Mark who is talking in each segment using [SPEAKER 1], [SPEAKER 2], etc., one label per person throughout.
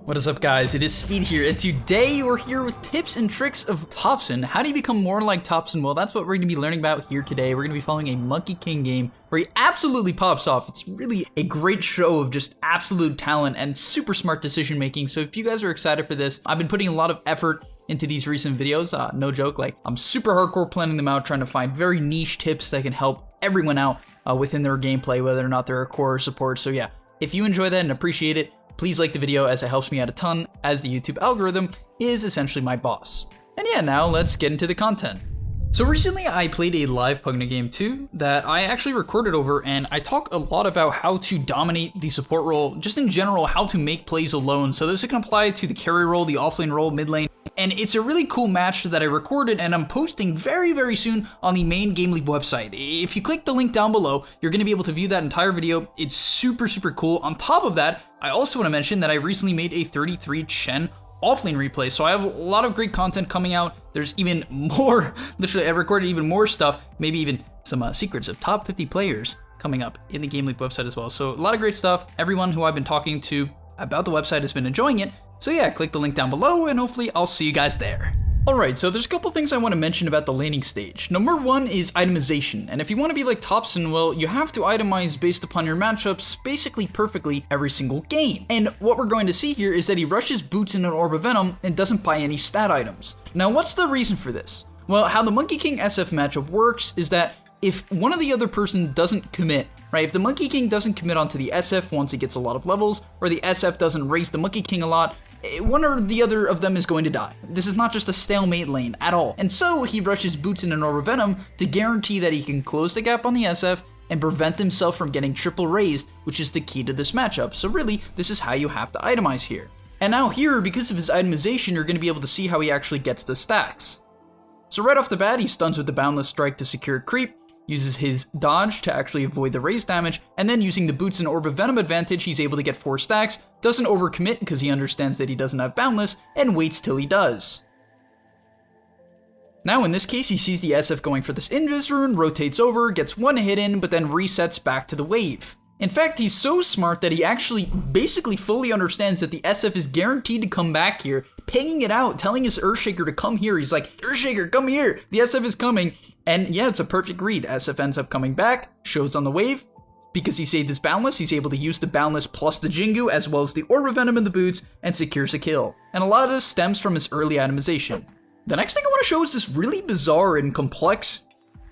[SPEAKER 1] What is up, guys? It is Speed here, and today we're here with tips and tricks of Topson. How do you become more like Topson? Well, that's what we're going to be learning about here today. We're going to be following a Monkey King game where he absolutely pops off. It's really a great show of just absolute talent and super smart decision making. So if you guys are excited for this, I've been putting a lot of effort into these recent videos. No joke, like I'm super hardcore planning them out, trying to find very niche tips that can help everyone out within their gameplay, whether or not they're a core or support. So yeah, if you enjoy that and appreciate it, please like the video as it helps me out a ton, as the YouTube algorithm is essentially my boss. And yeah, now let's get into the content. So recently I played a live Pugna game too that I actually recorded over, and I talk a lot about how to dominate the support role, just in general, how to make plays alone. So this can apply to the carry role, the offlane role, mid lane. And it's a really cool match that I recorded and I'm posting very soon on the main gameleap website. If you click the link down below, you're going to be able to view that entire video. It's super cool. On top of that, I also want to mention that I recently made a 33 Chen offlane replay. So I have a lot of great content coming out. There's even more, literally I've recorded even more stuff, maybe even some secrets of top 50 players coming up in the gameleap website as well. So a lot of great stuff. Everyone who I've been talking to about the website has been enjoying it. So yeah, click the link down below and hopefully I'll see you guys there. Alright, so there's a couple things I want to mention about the laning stage. Number one is itemization, and if you want to be like Topson, well, you have to itemize based upon your matchups basically perfectly every single game. And what we're going to see here is that he rushes boots in an Orb of Venom and doesn't buy any stat items. Now, what's the reason for this? Well, how the Monkey King SF matchup works is that if one of the other person doesn't commit, right? If the Monkey King doesn't commit onto the SF once he gets a lot of levels, or the SF doesn't raise the Monkey King a lot, one or the other of them is going to die. This is not just a stalemate lane at all. And so he rushes boots in an Orb of Venom to guarantee that he can close the gap on the SF and prevent himself from getting triple raised, which is the key to this matchup. So really, this is how you have to itemize here. And now here, because of his itemization, you're going to be able to see how he actually gets the stacks. So right off the bat, he stuns with the Boundless Strike to secure creep, uses his dodge to actually avoid the raise damage, and then using the boots and Orb of Venom advantage, he's able to get 4 stacks, doesn't overcommit because he understands that he doesn't have Boundless, and waits till he does. Now in this case, he sees the SF going for this Invis rune, rotates over, gets 1 hit in, but then resets back to the wave. In fact, he's so smart that he actually basically fully understands that the SF is guaranteed to come back here, pinging it out, telling his Earthshaker to come here. He's like, Earthshaker, come here, the SF is coming. And yeah, it's a perfect read. SF ends up coming back, shows on the wave. Because he saved his Boundless, he's able to use the Boundless plus the Jingu, as well as the Orb of Venom in the boots, and secures a kill. And a lot of this stems from his early itemization. The next thing I want to show is this really bizarre and complex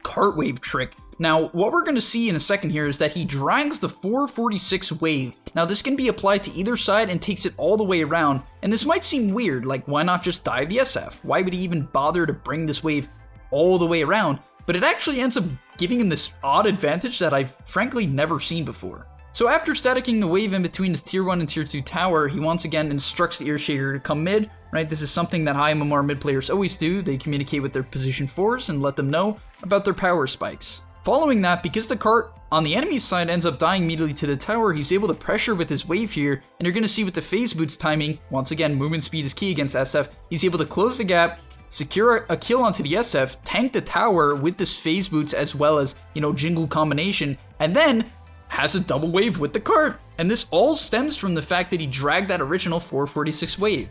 [SPEAKER 1] cart wave trick. Now, what we're going to see in a second here is that he drags the 446 wave. Now, this can be applied to either side and takes it all the way around. And this might seem weird, like why not just dive the SF? Why would he even bother to bring this wave all the way around? But it actually ends up giving him this odd advantage that I've frankly never seen before. So after staticking the wave in between his tier 1 and tier 2 tower, he once again instructs the Earthshaker to come mid, right? This is something that high MMR mid players always do. They communicate with their position 4s and let them know about their power spikes. Following that, because the cart on the enemy's side ends up dying immediately to the tower, he's able to pressure with his wave here, and you're going to see with the phase boots timing, once again, movement speed is key against SF, he's able to close the gap, secure a kill onto the SF, tank the tower with this phase boots as well as, Jingle combination, and then has a double wave with the cart. And this all stems from the fact that he dragged that original 446 wave.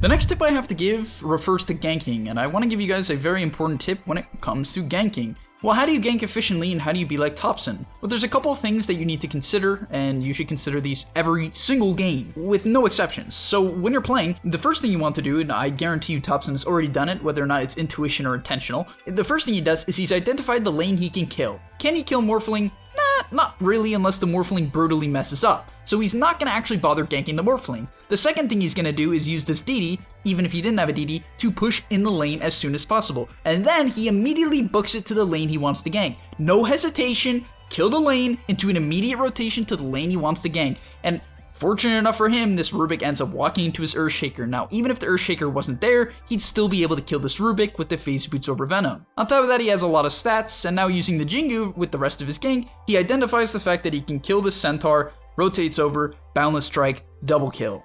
[SPEAKER 1] The next tip I have to give refers to ganking, and I want to give you guys a very important tip when it comes to ganking. Well, how do you gank efficiently and how do you be like Topson? Well, there's a couple of things that you need to consider, and you should consider these every single game, with no exceptions. So when you're playing, the first thing you want to do, and I guarantee you Topson has already done it, whether or not it's intuition or intentional, the first thing he does is he's identified the lane he can kill. Can he kill Morphling? Not really, unless the Morphling brutally messes up. So he's not going to actually bother ganking the Morphling. The second thing he's going to do is use this DD, even if he didn't have a DD, to push in the lane as soon as possible. And then he immediately books it to the lane he wants to gank. No hesitation, kill the lane into an immediate rotation to the lane he wants to gank. And fortunate enough for him, this Rubik ends up walking into his Earthshaker. Now, even if the Earthshaker wasn't there, he'd still be able to kill this Rubik with the Phase Boots Orb of Venom. On top of that, he has a lot of stats, and now using the Jingu with the rest of his gank, he identifies the fact that he can kill this Centaur, rotates over, Boundless Strike, double kill.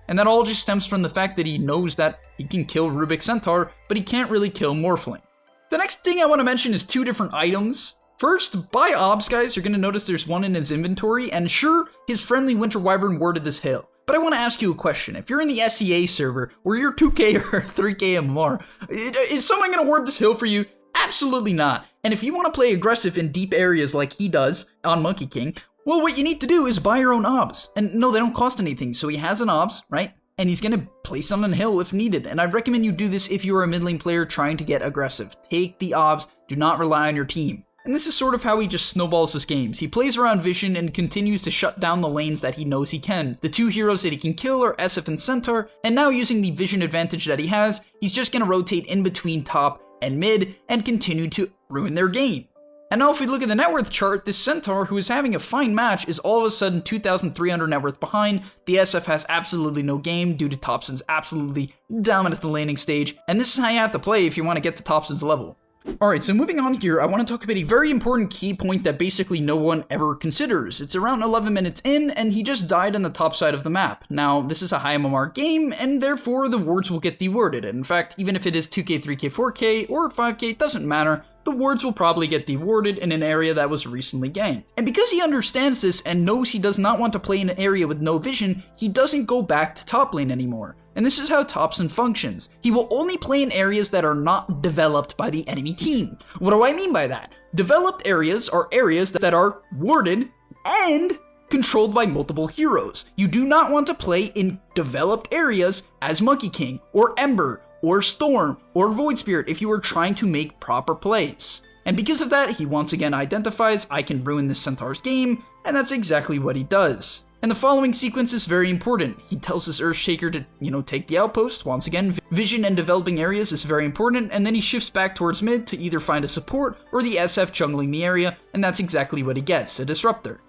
[SPEAKER 1] And that all just stems from the fact that he knows that he can kill Rubik Centaur, but he can't really kill Morphling. The next thing I want to mention is 2 different items. First, by obs, guys, you're going to notice there's one in his inventory, and sure, his friendly Winter Wyvern warded this hill. But I want to ask you a question. If you're in the SEA server, where you're 2k or 3k MMR, is someone going to ward this hill for you? Absolutely not. And if you want to play aggressive in deep areas like he does on Monkey King, well, what you need to do is buy your own obs. And no, they don't cost anything. So he has an obs, right? And he's going to place them on the hill if needed. And I recommend you do this if you are a mid lane player trying to get aggressive. Take the obs. Do not rely on your team. And this is sort of how he just snowballs his games. He plays around vision and continues to shut down the lanes that he knows he can. The two heroes that he can kill are SF and Centaur, and now using the vision advantage that he has, he's just going to rotate in between top and mid and continue to ruin their game. And now if we look at the net worth chart, this Centaur, who is having a fine match, is all of a sudden 2,300 net worth behind. The SF has absolutely no game due to Topson's absolutely dominant at the laning stage, and this is how you have to play if you want to get to Topson's level. Alright, so moving on here, I want to talk about a very important key point that basically no one ever considers. It's around 11 minutes in, and he just died on the top side of the map. Now, this is a high MMR game, and therefore the wards will get dewarded. In fact, even if it is 2k, 3k, 4k, or 5k, it doesn't matter. The wards will probably get dewarded in an area that was recently ganked. And because he understands this and knows he does not want to play in an area with no vision, he doesn't go back to top lane anymore. And this is how Topson functions. He will only play in areas that are not developed by the enemy team. What do I mean by that? Developed areas are areas that are warded and controlled by multiple heroes. You do not want to play in developed areas as Monkey King, or Ember, or Storm, or Void Spirit if you are trying to make proper plays. And because of that, he once again identifies, I can ruin this Centaur's game, and that's exactly what he does. And the following sequence is very important. He tells his Earthshaker to, take the outpost. Once again, vision and developing areas is very important, and then he shifts back towards mid to either find a support or the SF jungling the area, and that's exactly what he gets, a disruptor.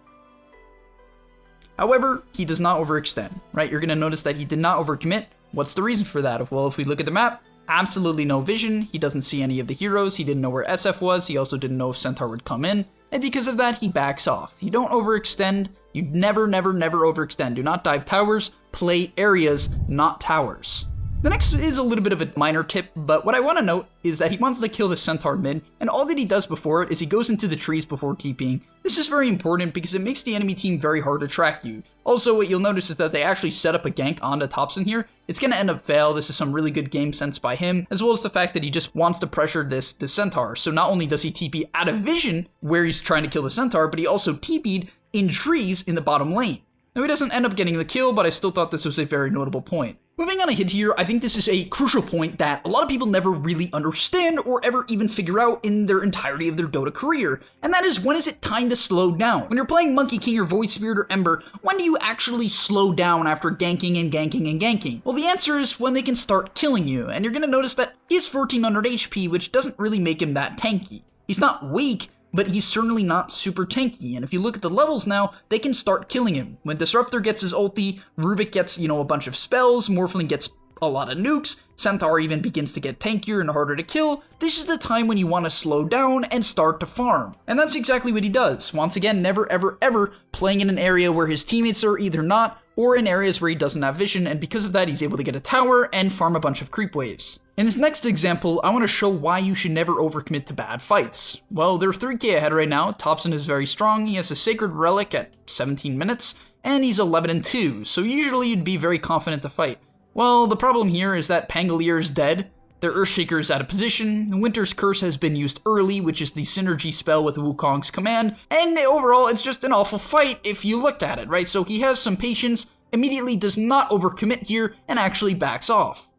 [SPEAKER 1] However, he does not overextend, right? You're going to notice that he did not overcommit. What's the reason for that? Well, if we look at the map, absolutely no vision. He doesn't see any of the heroes. He didn't know where SF was. He also didn't know if Centaur would come in. And because of that, he backs off. You don't overextend. You never overextend. Do not dive towers. Play areas, not towers. The next is a little bit of a minor tip, but what I want to note is that he wants to kill the Centaur mid, and all that he does before it is he goes into the trees before TPing. This is very important because it makes the enemy team very hard to track you. Also, what you'll notice is that they actually set up a gank onto Topson here. It's going to end up fail. This is some really good game sense by him, as well as the fact that he just wants to pressure this Centaur. So not only does he TP out of vision where he's trying to kill the Centaur, but he also TP'd in trees in the bottom lane. Now he doesn't end up getting the kill, but I still thought this was a very notable point. Moving on ahead here, I think this is a crucial point that a lot of people never really understand or ever even figure out in their entirety of their Dota career, and that is, when is it time to slow down? When you're playing Monkey King or Void Spirit or Ember, when do you actually slow down after ganking and ganking and ganking? Well, the answer is when they can start killing you, and you're gonna notice that he has 1400 HP, which doesn't really make him that tanky. He's not weak, but he's certainly not super tanky, and if you look at the levels now, they can start killing him. When Disruptor gets his ulti, Rubik gets, a bunch of spells, Morphling gets a lot of nukes, Centaur even begins to get tankier and harder to kill. This is the time when you want to slow down and start to farm. And that's exactly what he does. Once again, never ever playing in an area where his teammates are either not, or in areas where he doesn't have vision, and because of that, he's able to get a tower and farm a bunch of creep waves. In this next example, I want to show why you should never overcommit to bad fights. Well, they're 3k ahead right now. Topson is very strong. He has a Sacred Relic at 17 minutes, and he's 11-2, so usually you'd be very confident to fight. Well, the problem here is that Pangolier is dead, their Earthshaker is out of position, Winter's Curse has been used early, which is the synergy spell with Wukong's command, and overall it's just an awful fight if you looked at it, right? So he has some patience, immediately does not overcommit here, and actually backs off.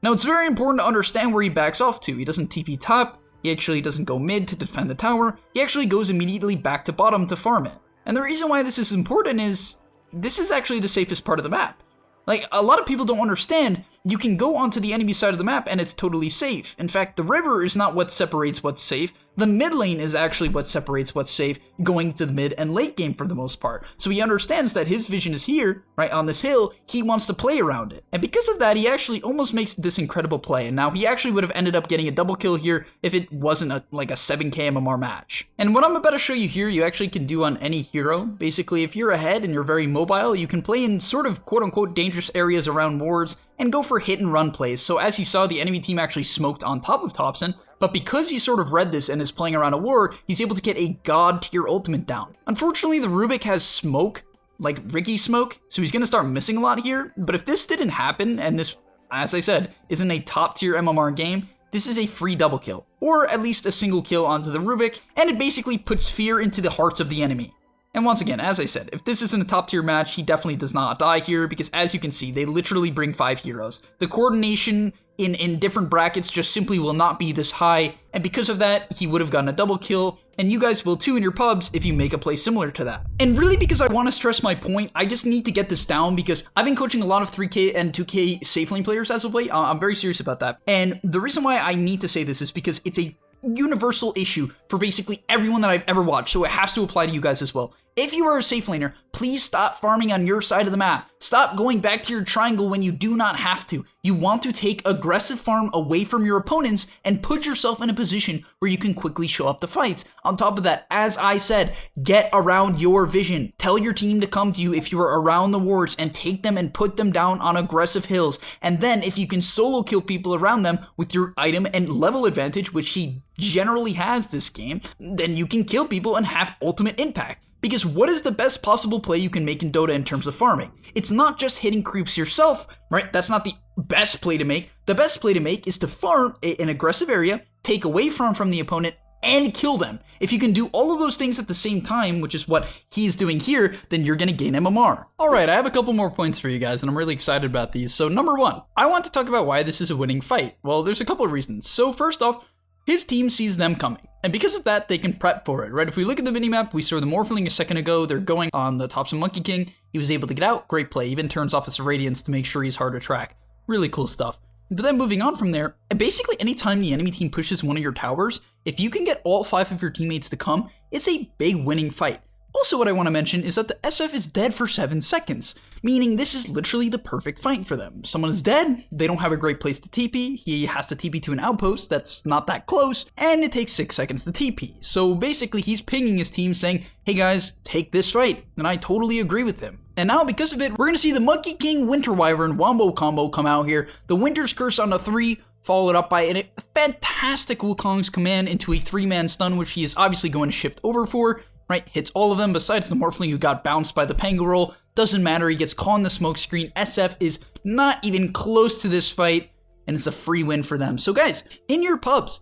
[SPEAKER 1] Now it's very important to understand where he backs off to. He doesn't TP top, he actually doesn't go mid to defend the tower, he actually goes immediately back to bottom to farm it. And the reason why this is important is, this is actually the safest part of the map. Like, a lot of people don't understand, you can go onto the enemy side of the map and it's totally safe. In fact, the river is not what separates what's safe. The mid lane is actually what separates what's safe going to the mid and late game for the most part. So he understands that his vision is here, right on this hill, he wants to play around it. And because of that, he actually almost makes this incredible play. And now he actually would have ended up getting a double kill here if it wasn't like a 7k MMR match. And what I'm about to show you here, you actually can do on any hero. Basically, if you're ahead and you're very mobile, you can play in sort of quote-unquote dangerous areas around wards and go for hit and run plays. So as you saw, the enemy team actually smoked on top of Topson, but because he sort of read this and is playing around a ward, he's able to get a god tier ultimate down. Unfortunately, the Rubik has smoke, like Ricky smoke, so he's gonna start missing a lot here. But if this didn't happen, and this, as I said, isn't a top tier MMR game, this is a free double kill, or at least a single kill onto the Rubik, and it basically puts fear into the hearts of the enemy. And once again, as I said, if this isn't a top tier match, he definitely does not die here, because as you can see, they literally bring 5 heroes. The coordination in different brackets just simply will not be this high, and because of that, he would have gotten a double kill, and you guys will too in your pubs if you make a play similar to that. And really, because I want to stress my point, I just need to get this down, because I've been coaching a lot of 3K and 2K safe lane players as of late. I'm very serious about that. And the reason why I need to say this is because it's a universal issue for basically everyone that I've ever watched, so it has to apply to you guys as well. If you are a safe laner, please stop farming on your side of the map. Stop going back to your triangle when you do not have to. You want to take aggressive farm away from your opponents and put yourself in a position where you can quickly show up the fights. On top of that, as I said, get around your vision. Tell your team to come to you if you are around the wards and take them and put them down on aggressive hills. And then if you can solo kill people around them with your item and level advantage, which he generally has this game, then you can kill people and have ultimate impact. Because what is the best possible play you can make in Dota in terms of farming? It's not just hitting creeps yourself, right? That's not the best play to make. The best play to make is to farm an aggressive area, take away from the opponent, and kill them. If you can do all of those things at the same time, which is what he is doing here, then you're going to gain MMR. Alright, I have a couple more points for you guys, and I'm really excited about these. So number one, I want to talk about why this is a winning fight. Well, there's a couple of reasons. So first off, his team sees them coming, and because of that, they can prep for it, right? If we look at the minimap, we saw the Morphling a second ago. They're going on the Topson Monkey King. He was able to get out. Great play. Even turns off his Radiance to make sure he's hard to track. Really cool stuff. But then moving on from there, basically anytime the enemy team pushes one of your towers, if you can get all 5 of your teammates to come, it's a big winning fight. Also, what I want to mention is that the SF is dead for 7 seconds, meaning this is literally the perfect fight for them. Someone is dead, they don't have a great place to TP, he has to TP to an outpost that's not that close, and it takes 6 seconds to TP. So basically he's pinging his team saying, hey guys, take this fight, and I totally agree with him. And now because of it, we're going to see the Monkey King Winter Wyvern Wombo combo come out here, the Winter's Curse on a 3, followed up by a fantastic Wukong's command into a 3-man stun, which he is obviously going to shift over for. Right, hits all of them besides the Morphling who got bounced by the Pango roll. Doesn't matter, he gets caught in the smoke screen. SF is not even close to this fight, and it's a free win for them. So guys, in your pubs,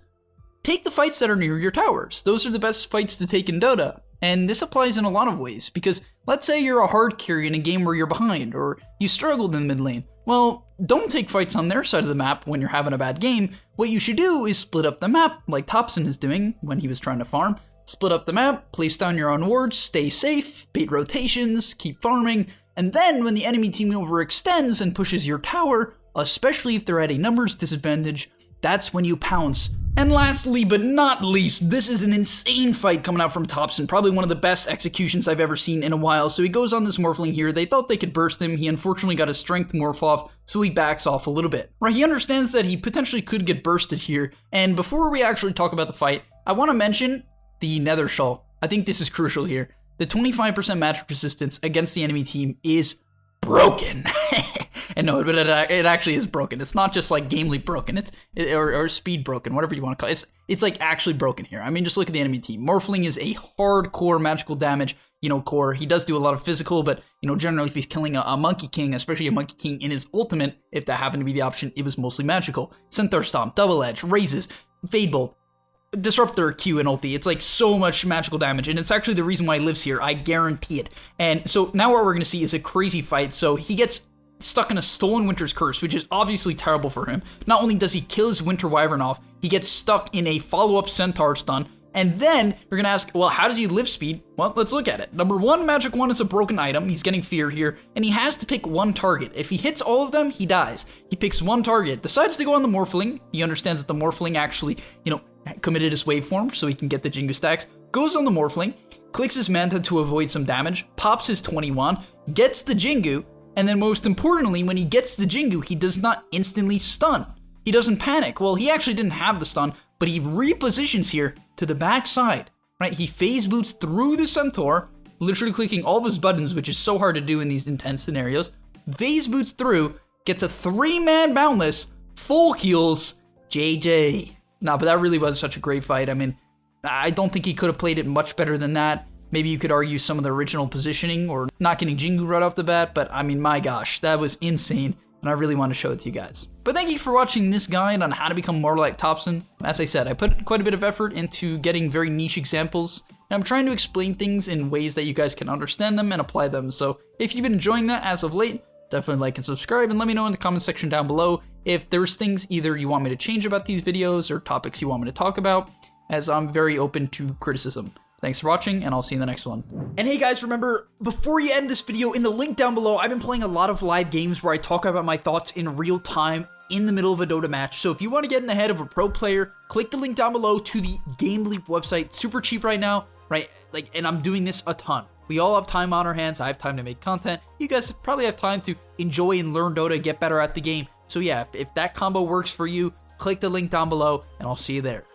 [SPEAKER 1] take the fights that are near your towers. Those are the best fights to take in Dota. And this applies in a lot of ways, because let's say you're a hard carry in a game where you're behind, or you struggled in mid lane. Well, don't take fights on their side of the map when you're having a bad game. What you should do is split up the map, like Topson is doing when he was trying to farm. Split up the map, place down your own wards, stay safe, bait rotations, keep farming, and then when the enemy team overextends and pushes your tower, especially if they're at a numbers disadvantage, that's when you pounce. And lastly but not least, this is an insane fight coming out from Topson, probably one of the best executions I've ever seen in a while. So he goes on this Morphling here, they thought they could burst him, he unfortunately got his strength morph off, so he backs off a little bit. Right, he understands that he potentially could get bursted here, and before we actually talk about the fight, I want to mention the Nether Shawl. I think this is crucial here. The 25% magic resistance against the enemy team is broken. And no, but it actually is broken. It's not just like game leap broken. Or speed broken, whatever you want to call it. It's like actually broken here. I mean, just look at the enemy team. Morphling is a hardcore magical damage, core. He does do a lot of physical, but, generally if he's killing a Monkey King, especially a Monkey King in his ultimate, if that happened to be the option, it was mostly magical. Centaur Stomp, Double Edge, Raises, Fade Bolt, Disruptor, Q, and ulti. It's like so much magical damage, and it's actually the reason why he lives here. I guarantee it. And so now what we're going to see is a crazy fight. So he gets stuck in a stolen Winter's Curse, which is obviously terrible for him. Not only does he kill his Winter Wyvern off, he gets stuck in a follow-up Centaur stun. And then you're going to ask, well, how does he live speed? Well, let's look at it. Number one, Magic Wand is a broken item. He's getting fear here, and he has to pick one target. If he hits all of them, he dies. He picks one target, decides to go on the Morphling. He understands that the Morphling actually, committed his waveform so he can get the Jingu stacks. Goes on the Morphling, clicks his Manta to avoid some damage, pops his 21, gets the Jingu, and then most importantly, when he gets the Jingu, he does not instantly stun. He doesn't panic. Well, he actually didn't have the stun, but he repositions here to the back side, right? He phase boots through the Centaur, literally clicking all of his buttons, which is so hard to do in these intense scenarios. Phase boots through, gets a 3-man boundless, full heals, JJ. No, but that really was such a great fight. I mean, I don't think he could have played it much better than that. Maybe you could argue some of the original positioning or not getting Jingu right off the bat, but I mean, my gosh, that was insane, and I really want to show it to you guys. But thank you for watching this guide on how to become more like Topson. As I said, I put quite a bit of effort into getting very niche examples, and I'm trying to explain things in ways that you guys can understand them and apply them. So if you've been enjoying that as of late, definitely like and subscribe, and let me know in the comment section down below if there's things either you want me to change about these videos or topics you want me to talk about, as I'm very open to criticism. Thanks for watching, and I'll see you in the next one. And hey guys, remember, before you end this video, in the link down below, I've been playing a lot of live games where I talk about my thoughts in real time in the middle of a Dota match. So if you want to get in the head of a pro player, click the link down below to the gameleap website. Super cheap right now, right? And I'm doing this a ton. We all have time on our hands. I have time to make content. You guys probably have time to enjoy and learn Dota, get better at the game. So yeah, if that combo works for you, click the link down below, and I'll see you there.